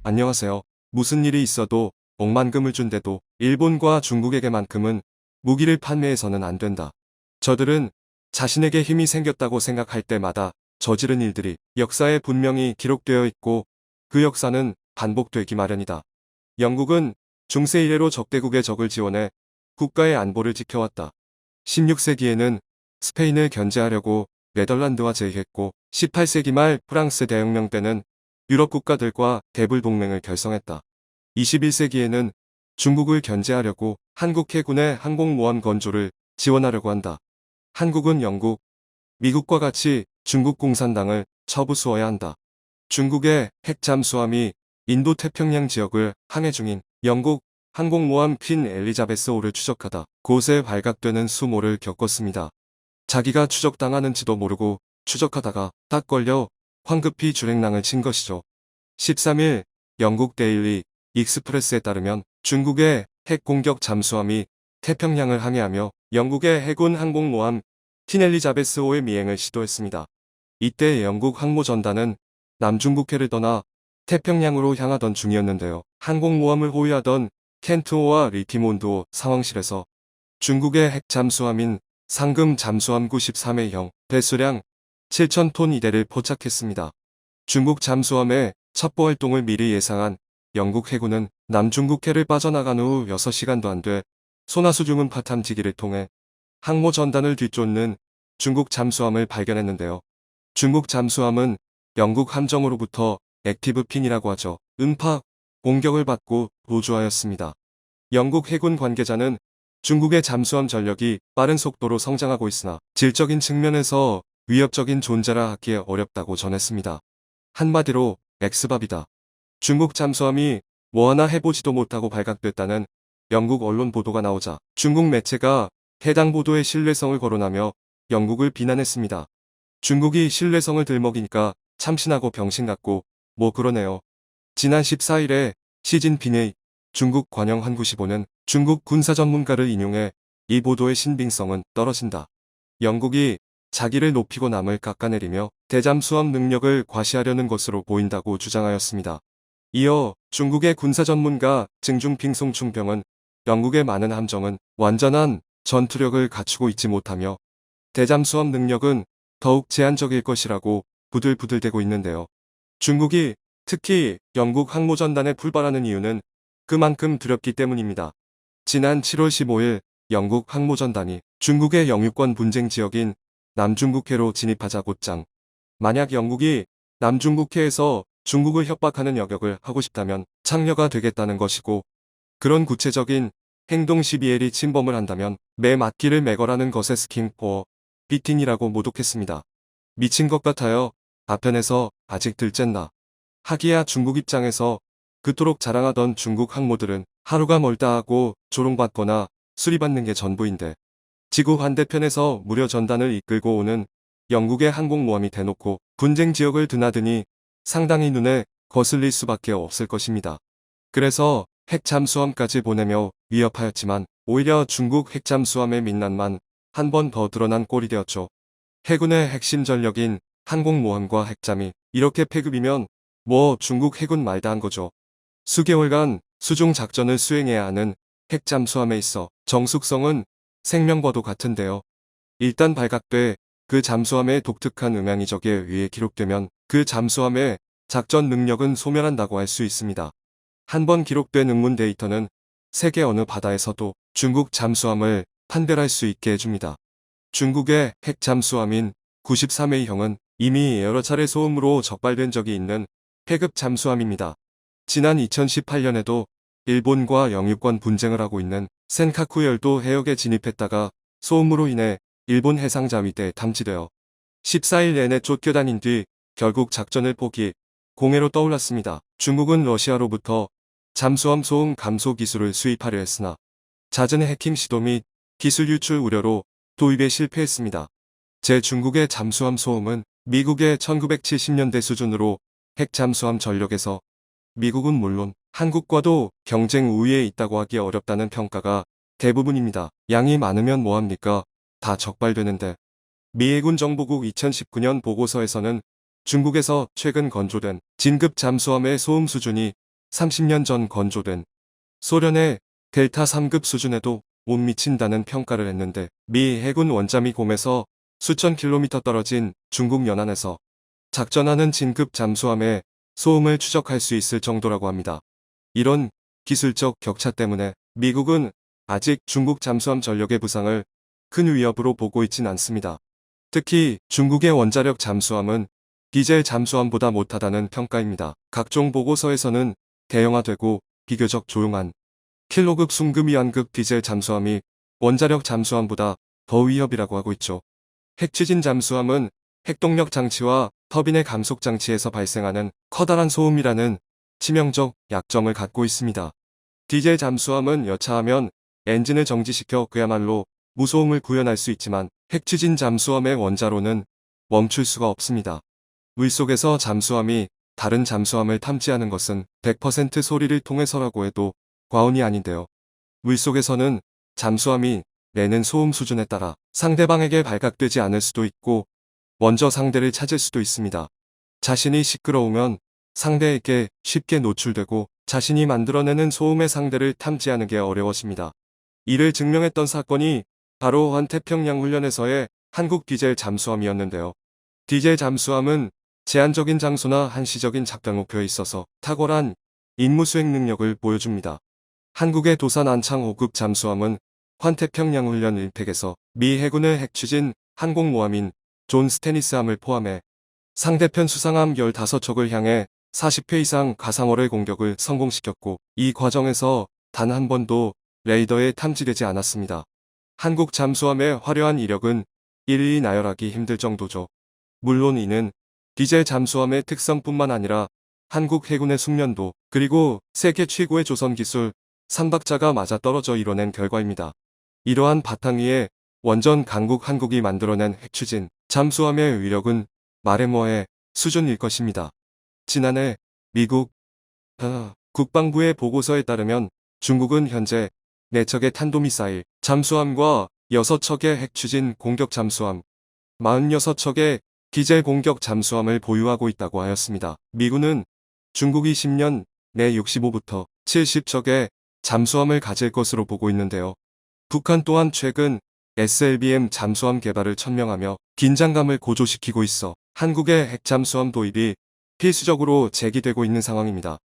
안녕하세요. 무슨 일이 있어도 억만금을 준대도 일본과 중국에게만큼은 무기를 판매해서는 안 된다. 저들은 자신에게 힘이 생겼다고 생각할 때마다 저지른 일들이 역사에 분명히 기록되어 있고 그 역사는 반복되기 마련이다. 영국은 중세 이래로 적대국의 적을 지원해 국가의 안보를 지켜왔다. 16세기에는 스페인을 견제하려고 네덜란드와 제휴했고 18세기 말 프랑스 대혁명 때는 유럽 국가들과 대불 동맹을 결성했다. 21세기에는 중국을 견제하려고 한국 해군의 항공모함 건조를 지원하려고 한다. 한국은 영국, 미국과 같이 중국 공산당을 처부수어야 한다. 중국의 핵 잠수함이 인도 태평양 지역을 항해 중인 영국 항공모함 퀸 엘리자베스 호를 추적하다 곳에 발각되는 수모를 겪었습니다. 자기가 추적당하는지도 모르고 추적하다가 딱 걸려 황급히 주행랑을 친 것이죠. 13일 영국 데일리 익스프레스에 따르면 중국의 핵 공격 잠수함이 태평양을 항해하며 영국의 해군 항공모함 퀸 엘리자베스호의 미행을 시도했습니다. 이때 영국 항모전단은 남중국해를 떠나 태평양으로 향하던 중이었는데요. 항공모함을 호위하던 켄트호와 리키몬드호 상황실에서 중국의 핵 잠수함인 상금 잠수함 93A형 배수량 7,000톤 이대를 포착했습니다. 중국 잠수함의 첩보 활동을 미리 예상한 영국 해군은 남중국해를 빠져나간 후 6시간도 안 돼 소나수 주문파 탐지기를 통해 항모 전단을 뒤쫓는 중국 잠수함을 발견했는데요. 중국 잠수함은 영국 함정으로부터 액티브 핀이라고 하죠. 음파 공격을 받고 도주하였습니다. 영국 해군 관계자는 중국의 잠수함 전력이 빠른 속도로 성장하고 있으나 질적인 측면에서 위협적인 존재라 하기 어렵다고 전했습니다. 한마디로 엑스밥이다. 중국 잠수함이 뭐 하나 해보지도 못하고 발각됐다는 영국 언론 보도가 나오자 중국 매체가 해당 보도의 신뢰성을 거론하며 영국을 비난했습니다. 중국이 신뢰성을 들먹이니까 참신하고 병신 같고 뭐 그러네요. 지난 14일에 시진핑의 중국 관영 환구시보는 중국 군사 전문가를 인용해 이 보도의 신빙성은 떨어진다. 영국이 자기를 높이고 남을 깎아내리며 대잠수함 능력을 과시하려는 것으로 보인다고 주장하였습니다. 이어 중국의 군사 전문가 증중핑 송충병은 영국의 많은 함정은 완전한 전투력을 갖추고 있지 못하며 대잠수함 능력은 더욱 제한적일 것이라고 부들부들대고 있는데요. 중국이 특히 영국 항모전단에 풀발하는 이유는 그만큼 두렵기 때문입니다. 지난 7월 15일 영국 항모전단이 중국의 영유권 분쟁 지역인 남중국해로 진입하자 곧장 만약 영국이 남중국해에서 중국을 협박하는 여격을 하고 싶다면 창녀가 되겠다는 것이고 그런 구체적인 행동 시비엘이 침범을 한다면 매 맞기를 매거라는 것에 스킹포어 비팅이라고 모독했습니다. 미친 것 같아요. 아편에서 아직 들쨌나. 하기야 중국 입장에서 그토록 자랑하던 중국 항모들은 하루가 멀다 하고 조롱받거나 수리받는 게 전부인데 지구 반대편에서 무려 전단을 이끌고 오는 영국의 항공모함이 대놓고 분쟁 지역을 드나드니 상당히 눈에 거슬릴 수밖에 없을 것입니다. 그래서 핵잠수함까지 보내며 위협하였지만 오히려 중국 핵잠수함의 민낯만 한 번 더 드러난 꼴이 되었죠. 해군의 핵심 전력인 항공모함과 핵잠이 이렇게 패급이면 뭐 중국 해군 말다 한 거죠. 수개월간 수중 작전을 수행해야 하는 핵잠수함에 있어 정숙성은 생명과도 같은데요. 일단 발각돼 그 잠수함의 독특한 음향이적에 위에 기록되면 그 잠수함의 작전 능력은 소멸한다고 할 수 있습니다. 한번 기록된 음문 데이터는 세계 어느 바다에서도 중국 잠수함을 판별할 수 있게 해줍니다. 중국의 핵 잠수함인 93A형은 이미 여러 차례 소음으로 적발된 적이 있는 해급 잠수함입니다. 지난 2018년에도 일본과 영유권 분쟁을 하고 있는 센카쿠 열도 해역에 진입했다가 소음으로 인해 일본 해상자위대에 탐지되어 14일 내내 쫓겨다닌 뒤 결국 작전을 포기, 공해로 떠올랐습니다. 중국은 러시아로부터 잠수함 소음 감소 기술을 수입하려 했으나 잦은 해킹 시도 및 기술 유출 우려로 도입에 실패했습니다. 중국의 잠수함 소음은 미국의 1970년대 수준으로 핵 잠수함 전력에서 미국은 물론 한국과도 경쟁 우위에 있다고 하기 어렵다는 평가가 대부분입니다. 양이 많으면 뭐합니까? 다 적발되는데. 미 해군 정보국 2019년 보고서에서는 중국에서 최근 건조된 진급 잠수함의 소음 수준이 30년 전 건조된 소련의 델타 3급 수준에도 못 미친다는 평가를 했는데, 미 해군 원잠이 곰에서 수천 킬로미터 떨어진 중국 연안에서 작전하는 진급 잠수함의 소음을 추적할 수 있을 정도라고 합니다. 이런 기술적 격차 때문에 미국은 아직 중국 잠수함 전력의 부상을 큰 위협으로 보고 있진 않습니다. 특히 중국의 원자력 잠수함은 디젤 잠수함보다 못하다는 평가입니다. 각종 보고서에서는 대형화되고 비교적 조용한 킬로급 순금이안급 디젤 잠수함이 원자력 잠수함보다 더 위협이라고 하고 있죠. 핵추진 잠수함은 핵동력 장치와 터빈의 감속 장치에서 발생하는 커다란 소음이라는 치명적 약점을 갖고 있습니다. 디젤 잠수함은 여차하면 엔진을 정지시켜 그야말로 무소음을 구현할 수 있지만, 핵추진 잠수함의 원자로는 멈출 수가 없습니다. 물속에서 잠수함이 다른 잠수함을 탐지하는 것은 100% 소리를 통해서라고 해도 과언이 아닌데요. 물속에서는 잠수함이 내는 소음 수준에 따라 상대방에게 발각되지 않을 수도 있고 먼저 상대를 찾을 수도 있습니다. 자신이 시끄러우면 상대에게 쉽게 노출되고 자신이 만들어내는 소음의 상대를 탐지하는 게 어려워집니다. 이를 증명했던 사건이 바로 환태평양 훈련에서의 한국 디젤 잠수함이었는데요. 디젤 잠수함은 제한적인 장소나 한시적인 작전 목표에 있어서 탁월한 임무 수행 능력을 보여줍니다. 한국의 도산 안창 5급 잠수함은 환태평양 훈련 1팩에서 미 해군의 핵추진 항공모함인 존 스테니스함을 포함해 상대편 수상함 15척을 향해 40회 이상 가상어뢰 공격을 성공시켰고, 이 과정에서 단 한 번도 레이더에 탐지되지 않았습니다. 한국 잠수함의 화려한 이력은 일일이 나열하기 힘들 정도죠. 물론 이는 디젤 잠수함의 특성뿐만 아니라 한국 해군의 숙련도, 그리고 세계 최고의 조선 기술 3박자가 맞아떨어져 이뤄낸 결과입니다. 이러한 바탕 위에 원전 강국 한국이 만들어낸 핵추진 잠수함의 위력은 말해 뭐해 수준일 것입니다. 지난해 미국 국방부의 보고서에 따르면 중국은 현재 4척의 탄도미사일 잠수함과 6척의 핵추진 공격 잠수함, 46척의 디젤 공격 잠수함을 보유하고 있다고 하였습니다. 미군은 중국이 10년 내 65부터 70척의 잠수함을 가질 것으로 보고 있는데요. 북한 또한 최근 SLBM 잠수함 개발을 천명하며 긴장감을 고조시키고 있어 한국의 핵잠수함 도입이 필수적으로 제기되고 있는 상황입니다.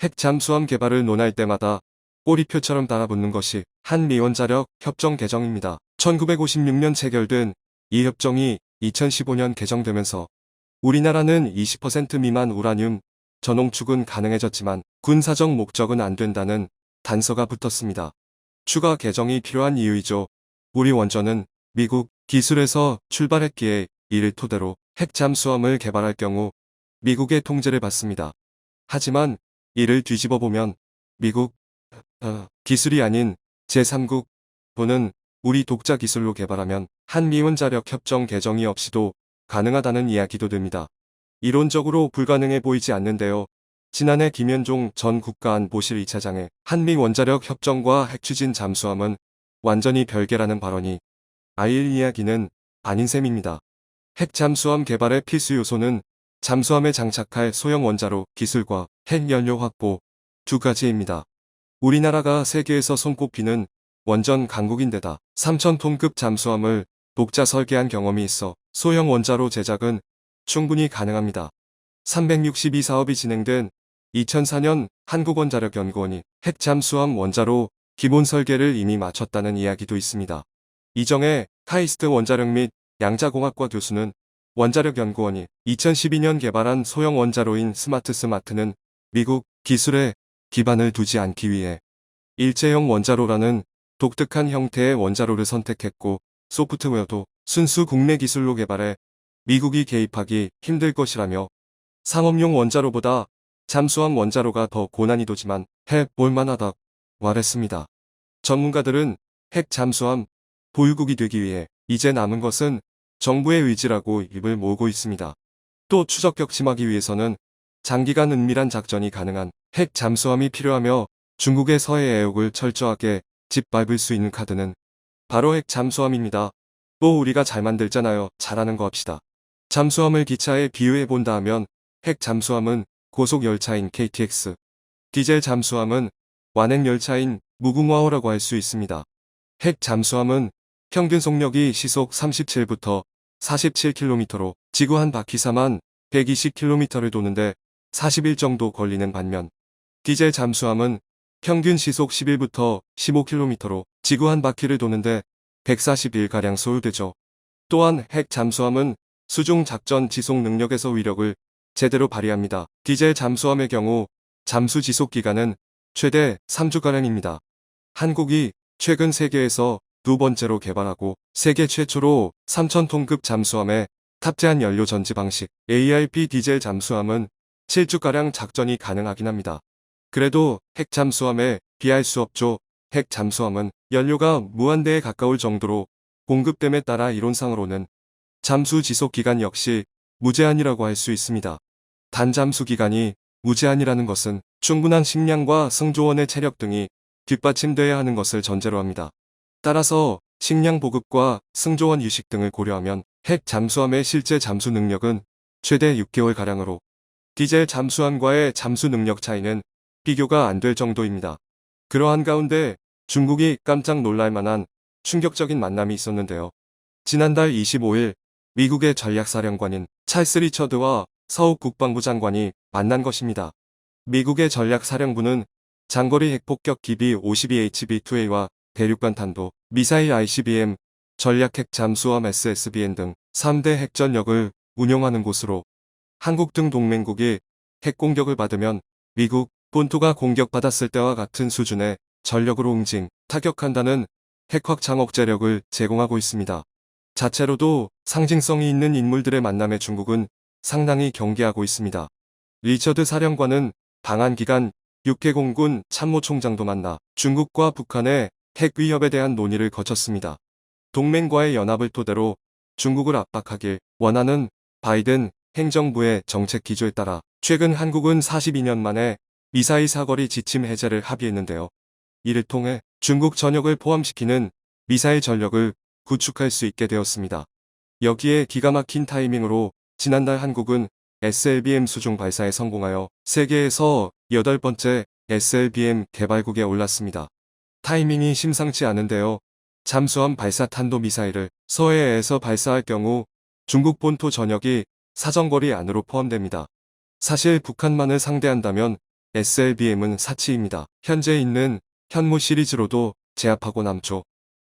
핵잠수함 개발을 논할 때마다 꼬리표처럼 달아붙는 것이 한미원자력 협정 개정입니다. 1956년 체결된 이 협정이 2015년 개정되면서 우리나라는 20% 미만 우라늄 전홍축은 가능해졌지만 군사적 목적은 안 된다는 단서가 붙었습니다. 추가 개정이 필요한 이유이죠. 우리 원전은 미국 기술에서 출발했기에 이를 토대로 핵잠수함을 개발할 경우 미국의 통제를 받습니다. 하지만 이를 뒤집어 보면 미국 기술이 아닌 제3국 또는 우리 독자 기술로 개발하면 한미원자력 협정 개정이 없이도 가능하다는 이야기도 됩니다. 이론적으로 불가능해 보이지 않는데요. 지난해 김현종 전 국가안보실 2차장의 한미원자력 협정과 핵추진 잠수함은 완전히 별개라는 발언이 아닐 이야기는 아닌 셈입니다. 핵잠수함 개발의 필수 요소는 잠수함에 장착할 소형 원자로 기술과 핵연료 확보 두 가지입니다. 우리나라가 세계에서 손꼽히는 원전 강국인데다 3,000톤급 잠수함을 독자 설계한 경험이 있어 소형 원자로 제작은 충분히 가능합니다. 362 사업이 진행된 2004년 한국원자력연구원이 핵잠수함 원자로 기본 설계를 이미 마쳤다는 이야기도 있습니다. 이정혜 카이스트 원자력 및 양자공학과 교수는 원자력연구원이 2012년 개발한 소형 원자로인 스마트는 미국 기술에 기반을 두지 않기 위해 일체형 원자로라는 독특한 형태의 원자로를 선택했고, 소프트웨어도 순수 국내 기술로 개발해 미국이 개입하기 힘들 것이라며 상업용 원자로보다 잠수함 원자로가 더 고난이도지만 해볼만하다고 말했습니다. 전문가들은 핵 잠수함 보유국이 되기 위해 이제 남은 것은 정부의 의지라고 입을 모으고 있습니다. 또 추적 격침하기 위해서는 장기간 은밀한 작전이 가능한 핵 잠수함이 필요하며, 중국의 서해 애역을 철저하게 짓밟을 수 있는 카드는 바로 핵 잠수함입니다. 또 우리가 잘 만들잖아요. 잘하는 거 합시다. 잠수함을 기차에 비유해 본다 하면 핵 잠수함은 고속 열차인 KTX, 디젤 잠수함은 완행 열차인 무궁화호라고 할 수 있습니다. 핵 잠수함은 평균 속력이 시속 37부터 47km로 지구 한 바퀴사만 120km를 도는데 40일 정도 걸리는 반면, 디젤 잠수함은 평균 시속 11부터 15km로 지구 한 바퀴를 도는데 140일가량 소요되죠. 또한 핵 잠수함은 수중 작전 지속 능력에서 위력을 제대로 발휘합니다. 디젤 잠수함의 경우 잠수 지속 기간은 최대 3주가량입니다. 한국이 최근 세계에서 두 번째로 개발하고 세계 최초로 3,000톤급 잠수함에 탑재한 연료 전지 방식 ARP 디젤 잠수함은 7주가량 작전이 가능하긴 합니다. 그래도 핵 잠수함에 비할 수 없죠. 핵 잠수함은 연료가 무한대에 가까울 정도로 공급됨에 따라 이론상으로는 잠수 지속 기간 역시 무제한이라고 할 수 있습니다. 단 잠수 기간이 무제한이라는 것은 충분한 식량과 승조원의 체력 등이 뒷받침돼야 하는 것을 전제로 합니다. 따라서 식량 보급과 승조원 휴식 등을 고려하면 핵 잠수함의 실제 잠수 능력은 최대 6개월가량으로 디젤 잠수함과의 잠수 능력 차이는 비교가 안 될 정도입니다. 그러한 가운데 중국이 깜짝 놀랄 만한 충격적인 만남이 있었는데요. 지난달 25일 미국의 전략사령관인 찰스 리처드와 서욱 국방부 장관이 만난 것입니다. 미국의 전략사령부는 장거리 핵폭격 기비 52HB-2A와 대륙간 탄도 미사일 ICBM, 전략 핵 잠수함 SSBN 등 3대 핵전력을 운영하는 곳으로 한국 등 동맹국이 핵 공격을 받으면 미국 본토가 공격받았을 때와 같은 수준의 전력으로 응징, 타격한다는 핵 확장 억제력을 제공하고 있습니다. 자체로도 상징성이 있는 인물들의 만남에 중국은 상당히 경계하고 있습니다. 리처드 사령관은 방한 기간 6개 공군 참모총장도 만나 중국과 북한의 핵 위협에 대한 논의를 거쳤습니다. 동맹과의 연합을 토대로 중국을 압박하길 원하는 바이든 행정부의 정책 기조에 따라 최근 한국은 42년 만에 미사일 사거리 지침 해제를 합의했는데요. 이를 통해 중국 전역을 포함시키는 미사일 전력을 구축할 수 있게 되었습니다. 여기에 기가 막힌 타이밍으로 지난달 한국은 SLBM 수중 발사에 성공하여 세계에서 8번째 SLBM 개발국에 올랐습니다. 타이밍이 심상치 않은데요. 잠수함 발사 탄도미사일을 서해에서 발사할 경우 중국 본토 전역이 사정거리 안으로 포함됩니다. 사실 북한만을 상대한다면 SLBM은 사치입니다. 현재 있는 현무 시리즈로도 제압하고 남죠.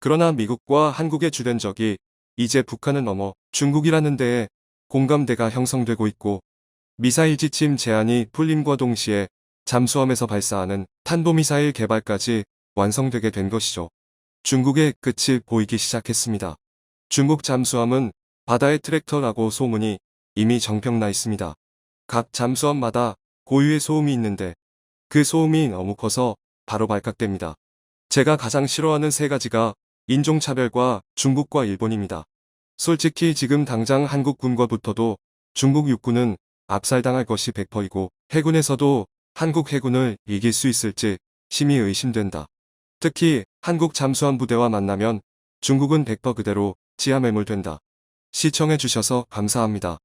그러나 미국과 한국의 주된 적이 이제 북한을 넘어 중국이라는 데에 공감대가 형성되고 있고, 미사일 지침 제한이 풀림과 동시에 잠수함에서 발사하는 탄도미사일 개발까지 완성되게 된 것이죠. 중국의 끝이 보이기 시작했습니다. 중국 잠수함은 바다의 트랙터라고 소문이 이미 정평나 있습니다. 각 잠수함마다 고유의 소음이 있는데 그 소음이 너무 커서 바로 발각됩니다. 제가 가장 싫어하는 세 가지가 인종차별과 중국과 일본입니다. 솔직히 지금 당장 한국군과부터도 중국 육군은 압살당할 것이 100%이고 해군에서도 한국 해군을 이길 수 있을지 심히 의심된다. 특히 한국 잠수함 부대와 만나면 중국은 100% 그대로 지하매몰된다. 시청해주셔서 감사합니다.